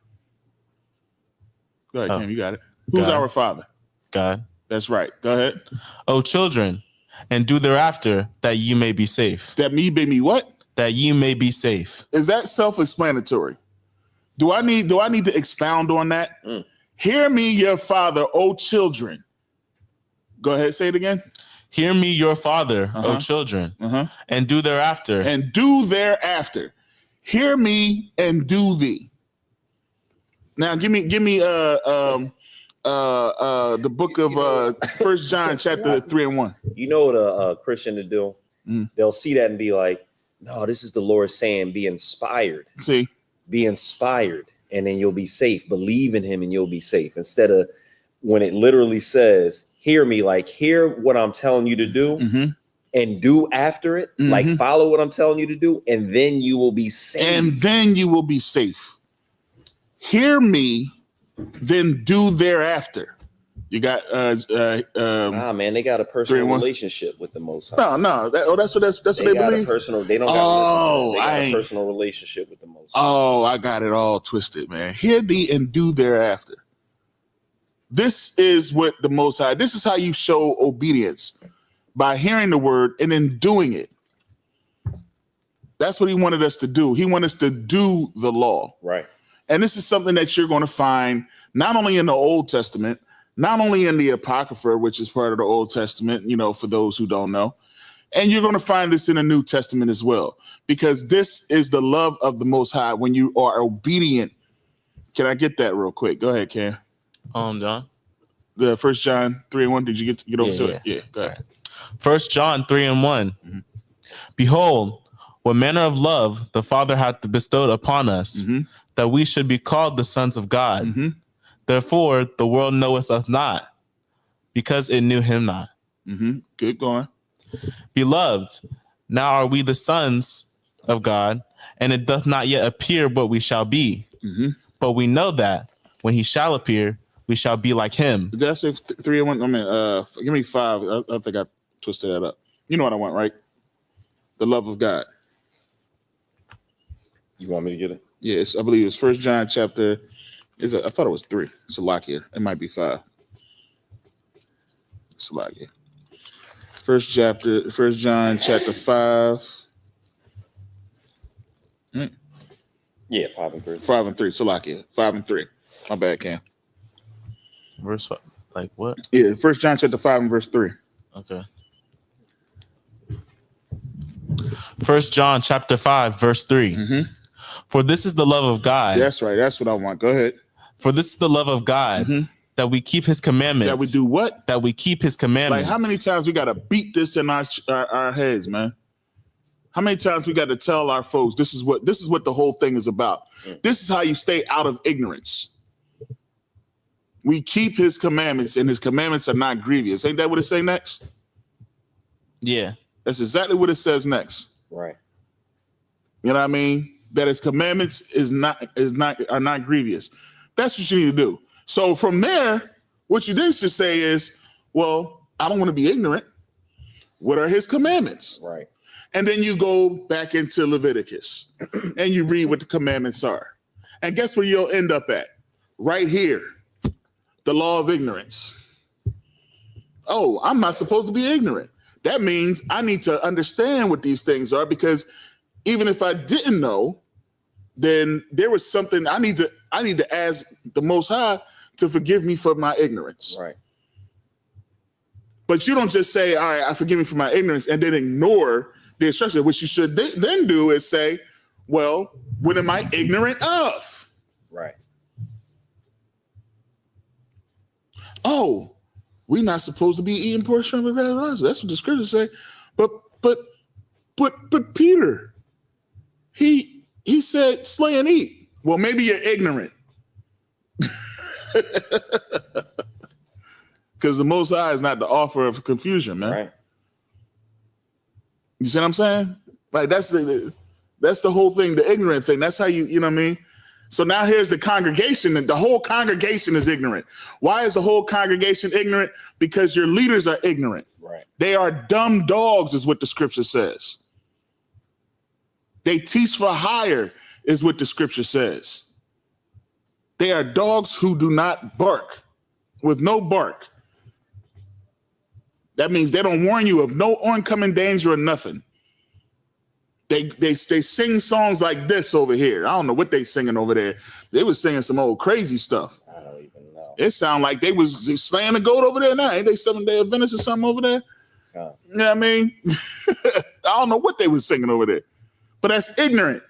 Go ahead, Ken. You got it. Who's our father? God. That's right. Go ahead. O children, and do thereafter that ye may be safe. That me be me what? That ye may be safe. Is that self-explanatory? Do I need to expound on that? Hear me, your father, O children. Go ahead, say it again. Hear me, your father, O children, and do thereafter. And do thereafter. Hear me and do thee. Now, give me the book of 1 John chapter 3 and 1. You know what a Christian to do? They'll see that and be like, no, this is the Lord saying be inspired. See? Be inspired. and then you'll be safe. Believe in him and you'll be safe. Instead of when it literally says, hear me, like hear what I'm telling you to do and do after it, like follow what I'm telling you to do, and then you will be safe. And then you will be safe. Hear me, then do thereafter. You got man, they got a personal relationship with the Most High. No. That's what they believe. They don't got they got a personal relationship with the Most High. Oh, I got it all twisted, man. Hear thee and do thereafter. This is what the Most High. This is how you show obedience, by hearing the word and then doing it. That's what he wanted us to do. He wanted us to do the law. Right. And this is something that you're going to find not only in the Old Testament, not only in the Apocrypha, which is part of the Old Testament, you know, for those who don't know, and you're going to find this in the New Testament as well, because this is the love of the Most High when you are obedient. Can I get that real quick? Go ahead, Cam. John. The 1 John 3:1. Did you get over to it? Yeah, go ahead. 1 John 3:1. Behold, what manner of love the Father hath bestowed upon us, that we should be called the sons of God. Therefore, the world knoweth us not, because it knew him not. Good going. Beloved, now are we the sons of God, and it doth not yet appear what we shall be. But we know that when he shall appear, we shall be like him. Did I say 3:1? I mean, give me 5. I think I twisted that up. You know what I want, right? The love of God. You want me to get it? Yes, I believe it's 1 John chapter. I thought it was 3. Salakia. It might be 5. Salakia. 1 John chapter 5. Yeah, 5 and 3. 5 and 3. Salakia. 5 and 3. My bad, Cam. Verse like what? Yeah, 1 John chapter 5 and verse 3. Okay. 1 John chapter 5 verse 3. For this is the love of God. That's right. That's what I want. Go ahead. For this is the love of God, that we keep his commandments. That we do what? That we keep his commandments. Like, how many times we got to beat this in our heads, man? How many times we got to tell our folks this is what the whole thing is about? This is how you stay out of ignorance. We keep his commandments, and his commandments are not grievous. Ain't that what it say next? Yeah. That's exactly what it says next. Right. You know what I mean? That his commandments are not grievous. That's what you need to do. So from there, what you then should say is, well, I don't want to be ignorant. What are his commandments? Right. And then you go back into Leviticus and you read what the commandments are. And guess where you'll end up at? Right here. The law of ignorance. Oh, I'm not supposed to be ignorant. That means I need to understand what these things are, because even if I didn't know, then there was something I need to ask the Most High to forgive me for my ignorance. Right. But you don't just say, all right, I forgive me for my ignorance, and then ignore the instruction. What you should then do is say, well, what am I ignorant of? Right. Oh, we're not supposed to be eating pork, shrimp, and rice. That's what the scriptures say. But Peter, he said, slay and eat. Well, maybe you're ignorant. Because the Most High is not the author of confusion, man. Right. You see what I'm saying? Like, that's the whole thing, the ignorant thing. That's how you know what I mean? So now here's the congregation, and the whole congregation is ignorant. Why is the whole congregation ignorant? Because your leaders are ignorant. Right. They are dumb dogs, is what the scripture says. They teach for hire, is what the scripture says. They are dogs who do not bark, with no bark. That means they don't warn you of no oncoming danger or nothing. They sing songs like this over here. I don't know what they singing over there. They was singing some old crazy stuff. I don't even know. It sounded like they was slaying the goat over there now. Ain't they 7-Day Adventists or something over there? You know what I mean? I don't know what they was singing over there. But that's ignorant.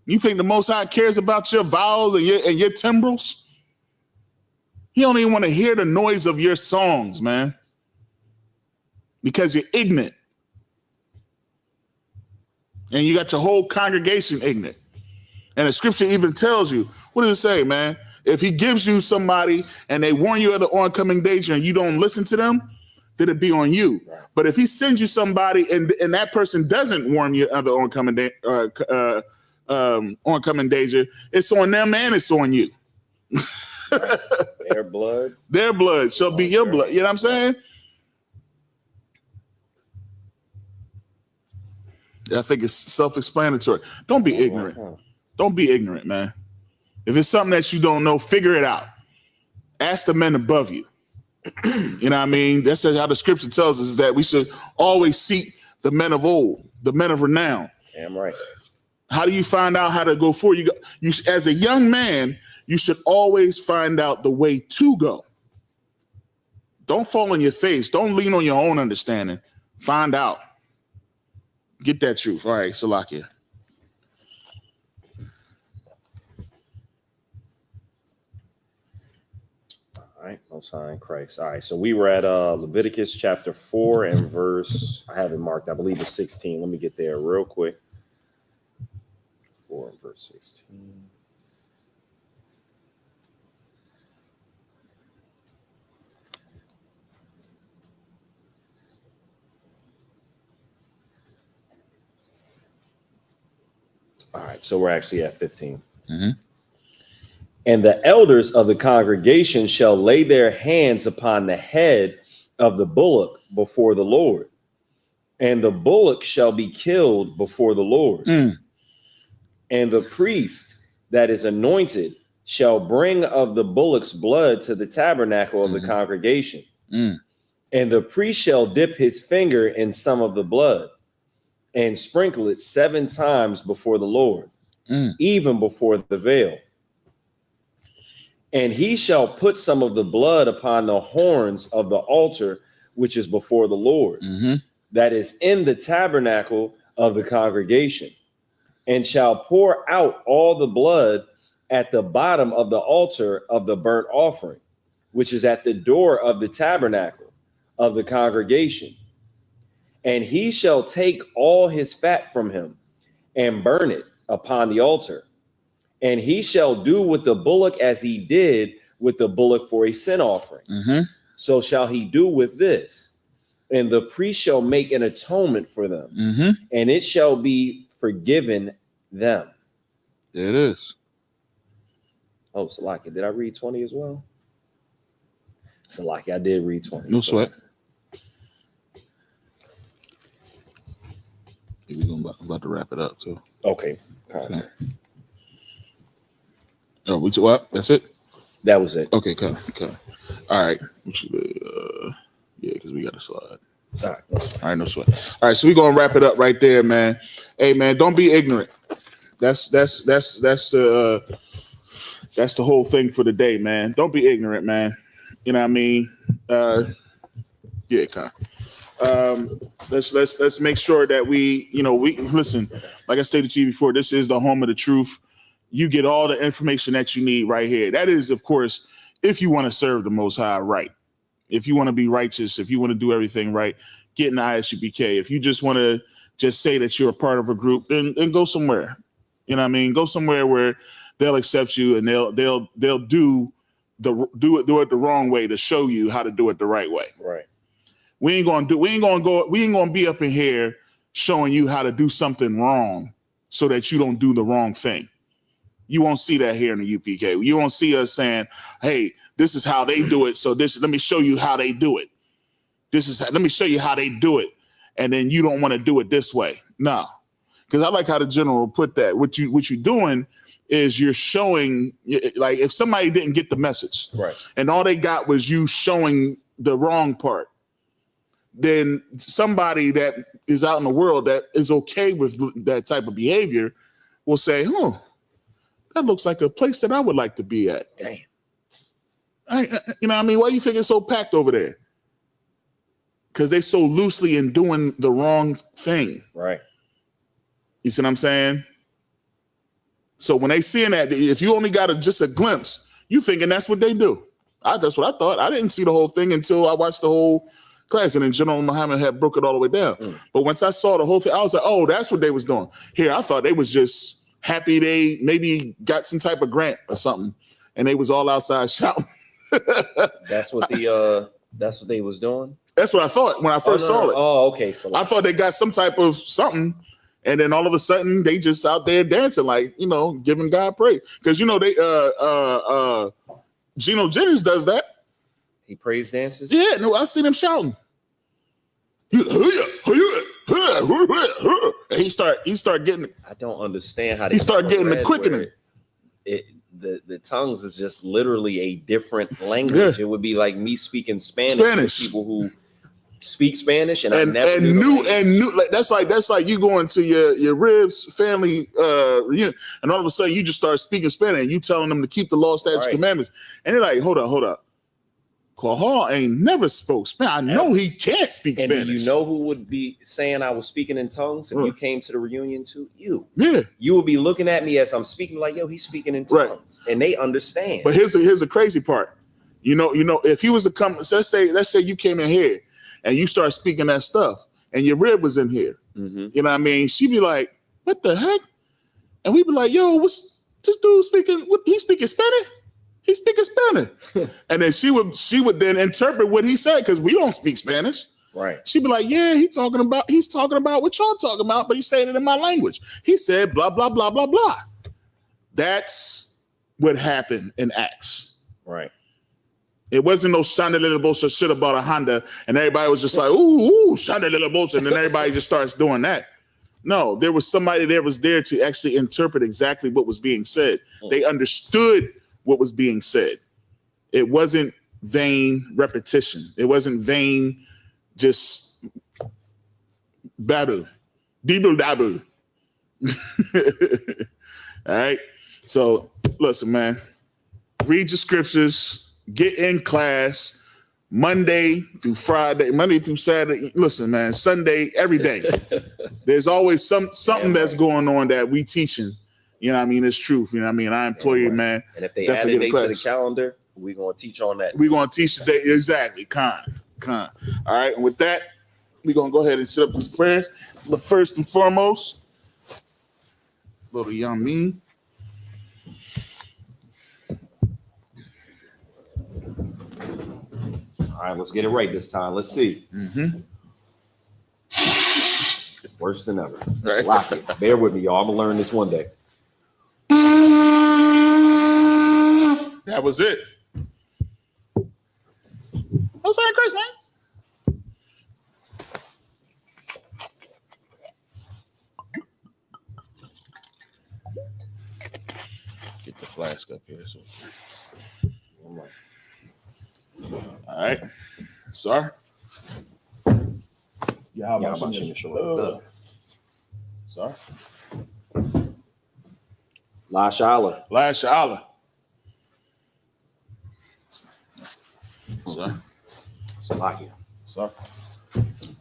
You think the Most High cares about your vowels and your timbrels? He don't even want to hear the noise of your songs, man. Because you're ignorant. And you got your whole congregation ignorant. And the scripture even tells you, what does it say, man? If he gives you somebody and they warn you of the oncoming danger and you don't listen to them, then it be on you. Right. But if he sends you somebody and that person doesn't warn you of the oncoming danger, it's on them and it's on you. Their blood shall be your blood. You know what I'm saying? I think it's self-explanatory. Don't be ignorant. Don't be ignorant, man. If it's something that you don't know, figure it out. Ask the men above you. You know what I mean? That's how the scripture tells us, is that we should always seek the men of old, the men of renown. Damn right. How do you find out how to go forward? You as a young man, you should always find out the way to go. Don't fall on your face. Don't lean on your own understanding. Find out. Get that truth. All right, Salakia. All right, Most High in Christ. All right, so we were at Leviticus chapter 4 and verse, I have it marked, I believe it's 16. Let me get there real quick. 4 and verse 16. All right, so we're actually at 15. Mm-hmm. And the elders of the congregation shall lay their hands upon the head of the bullock before the Lord, and the bullock shall be killed before the Lord. And the priest that is anointed shall bring of the bullock's blood to the tabernacle of the congregation. And the priest shall dip his finger in some of the blood and sprinkle it 7 times before the Lord, even before the veil. And he shall put some of the blood upon the horns of the altar, which is before the Lord, that is in the tabernacle of the congregation, and shall pour out all the blood at the bottom of the altar of the burnt offering, which is at the door of the tabernacle of the congregation. And he shall take all his fat from him and burn it upon the altar. And he shall do with the bullock as he did with the bullock for a sin offering. So shall he do with this. And the priest shall make an atonement for them, and it shall be forgiven them. There it is. Oh, Salaki, did I read 20 as well? Salaki, I did read 20. No sweat. We're about to wrap it up. So Okay. Oh, what? That's it? That was it. Okay, come. All right. Yeah, because we got to slide. All right, no sweat. All right, so we're gonna wrap it up right there, man. Hey, man, don't be ignorant. That's the whole thing for the day, man. Don't be ignorant, man. You know what I mean? Yeah, Kyle. Let's make sure that we listen. Like I stated to you before, this is the home of the truth. You get all the information that you need right here. That is, of course, if you want to serve the Most High right. If you want to be righteous, if you want to do everything right, get in the ISUPK. If you just want to just say that you're a part of a group, then go somewhere. You know what I mean? Go somewhere where they'll accept you and they'll do it the wrong way to show you how to do it the right way. Right. We ain't gonna be up in here showing you how to do something wrong so that you don't do the wrong thing. You won't see that here in the UPK. You won't see us saying, hey, this is how they do it. So let me show you how they do it. Let me show you how they do it. And then you don't want to do it this way. No, because I like how the general put that. What you're doing is you're showing, like, if somebody didn't get the message, right, and all they got was you showing the wrong part, then somebody that is out in the world that is okay with that type of behavior will say, that looks like a place that I would like to be at. Damn. You know what I mean? Why you think it's so packed over there? Because they so loosely in doing the wrong thing. Right. You see what I'm saying? So when they seeing that, if you only got just a glimpse, you thinking that's what they do. That's what I thought. I didn't see the whole thing until I watched the whole class, and then General Muhammad had broke it all the way down. But once I saw the whole thing, I was like, oh, that's what they was doing. Here, I thought they was just happy they maybe got some type of grant or something, and they was all outside shouting. That's what they was doing. That's what I thought when I first saw it. Oh, okay. So I thought they got some type of something, and then all of a sudden they just out there dancing, like, you know, giving God praise. Because you know they Geno Jennings does that. he praise dances. Yeah, no, I see them shouting. And he start getting. I don't understand how He start getting the quickening. The tongues is just literally a different language. Yeah. It would be like me speaking Spanish. Spanish. To people who speak Spanish and And knew like that's like you going to your ribs family reunion, and all of a sudden you just start speaking Spanish and you telling them to keep the law, statutes, Right. commandments, and they're like, hold up. Quahal ain't never spoke Spanish. I know he can't speak And Spanish. do you know who would be saying I was speaking in tongues if you came to the reunion too? You. Yeah. You would be looking at me as I'm speaking like, yo, he's speaking in tongues. And they understand. But here's the crazy part. You know, if he was to come, let's say you came in here and you start speaking that stuff, and your rib was in here. Mhm. You know what I mean? She'd be like, "What the heck?" And we'd be like, "Yo, what's this dude speaking? What, he speaking Spanish? He's speaking Spanish." And then she would then interpret what he said, because we don't speak Spanish. Right. She'd be like, "Yeah, he's talking about what y'all talking about, but he's saying it in my language. He said blah blah blah blah blah." That's what happened in Acts. Right. It wasn't no Shanda Little Bosa shit about a Honda, and everybody was just like, ooh, Shanda Little Bosa, and then everybody just starts doing that. No, there was somebody that was there to actually interpret exactly what was being said. They understood what was being said. It wasn't vain repetition. It wasn't vain just babble, dibble dabble. All right. So listen, man, read your scriptures. Get in class Monday through Friday, Monday through Saturday. Listen, man, Sunday, every day. There's always something that's going on that we teaching. You know what I mean? It's truth. You know what I mean? I implore you, man. And if they definitely add a get date a to the class. calendar, we're going to teach on that. We're going to teach today. Exactly. Con. All right. And with that, we're going to go ahead and set up these prayers. But first and foremost, little young me. All right, let's get it right this time. Let's see. Mm-hmm. Worse than ever. Right. Lock it. Bear with me, y'all. I'm going to learn this one day. That was it. What's that, Chris, man? Get the flask up here. All right. Sir. Yeah, how about you? Sir. La Shala. Last Allah. Sir. Salakia. Sir.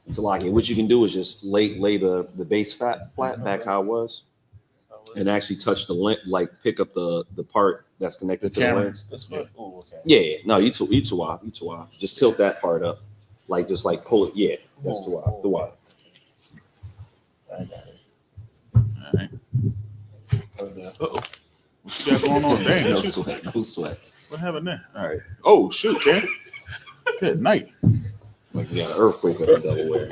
Salakia. What you can do is just lay the base flat back how it was, and actually touch the lens, like pick up the part that's connected to camera. the lens. That's good. Oh, okay. Yeah. No, you too off. Just tilt that part up, just pull it. Yeah, that's too off. Too off. I got it. All right. Uh-oh. What's that going on? Damn. No sweat. No sweat. What happened there? All right. Oh, shoot, man. Good night. Like we got an earthquake up in Delaware.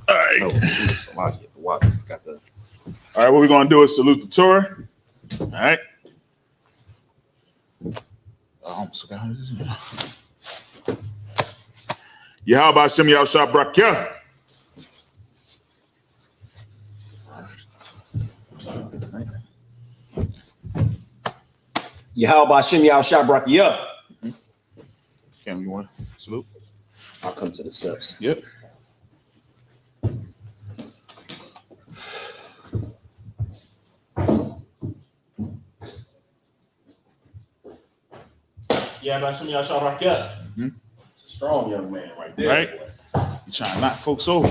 All right. Oh, Salakia. The water. Got the. All right, what we're going to do is salute the Torah. All right. I almost forgot how to do this. Yahweh Hashem Yahushua Brakya. Yahweh Bashim Yahushua Brakya. Cam, you want to salute? I'll come to the steps. Yep. Yeah, but some y'all shot rock up. Strong young man right there. Right. You trying to knock folks over.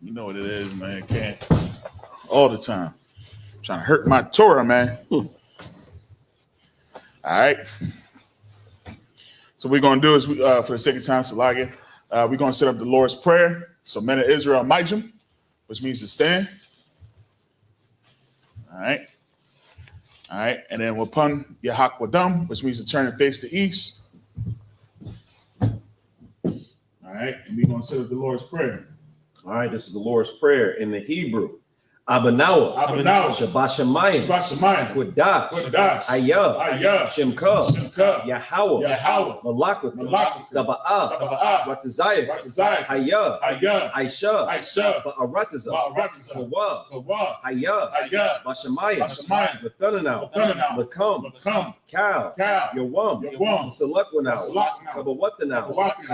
You know what it is, man. Can't all the time. Trying to hurt my Torah, man. All right. So we're gonna do is for the sake of time, Salagia, We're going to set up the Lord's Prayer. So men of Israel, Majim, which means to stand. All right. All right. And then we'll pun Yahakwadam, which means to turn and face the east. All right. And we're going to set up the Lord's Prayer. All right, this is the Lord's Prayer in the Hebrew. Abanawa, Shabbat Shemayim, Kodash, Ayah, Shemka, Yahweh, Malakut, Daba'ah, Ratazayah, Hayah, Aisha, Ba'arataza, Kawa, Hayah, Bashamayim, Mathananau, Makam, Cal, Yawam, Salakwanau, Kabawatanau,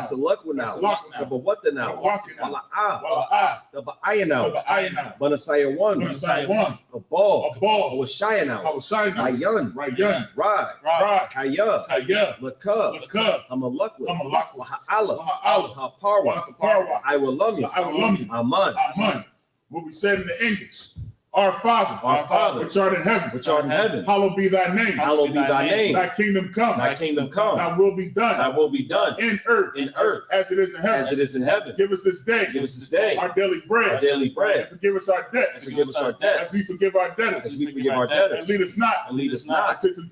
Salakwanau, Kabawatanau, Wala'ah, Daba'ayanau, Banasaya one, Kabal, Awashayanau, Rayan, Rad, Kaya, Lakah, Hamalakwa, Ha'ala, Haparwa, I will love you, Aman. What we said in the English. Our Father, which art in heaven, hallowed be thy name. Thy kingdom come. Thy will be done. In earth, as it is in heaven. Give us this day. Our daily bread. And forgive us our debts. As we forgive our debtors. And lead us not into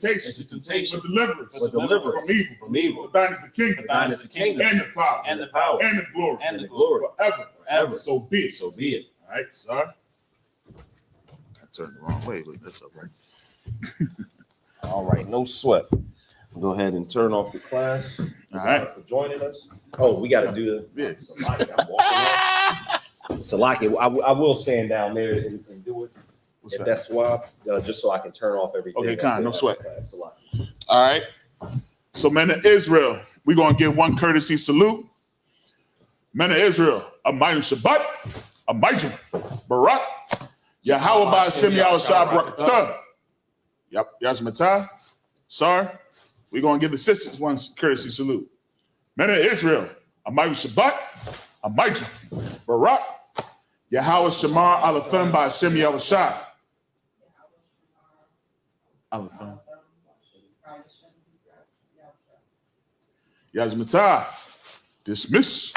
temptation. But deliver us from evil. For thine is the kingdom. And the power. And the glory. Forever. So be it. All right, sir. Turned the wrong way, but that's all right. All right, no sweat. We'll go ahead and turn off the class. All right. For joining us. Oh, we got to do the Salaki. I will stand down there and do it. What's if that? that's why, just so I can turn off everything. Okay, Khan, no sweat. All right. So, men of Israel, we're going to give one courtesy salute. Men of Israel, Amayim Shabbat, Amayim Barak. Yahweh Ba'ashem Yahushua Barakatah. Yep, Yazmatah. Sorry. We're going to give the sisters one courtesy salute. Men of Israel, Amayim Shabbat, Amayim Barak. Yahweh Shamar Alatham Ba'ashem Yahushua. Alatham. Yazmatah. Dismiss.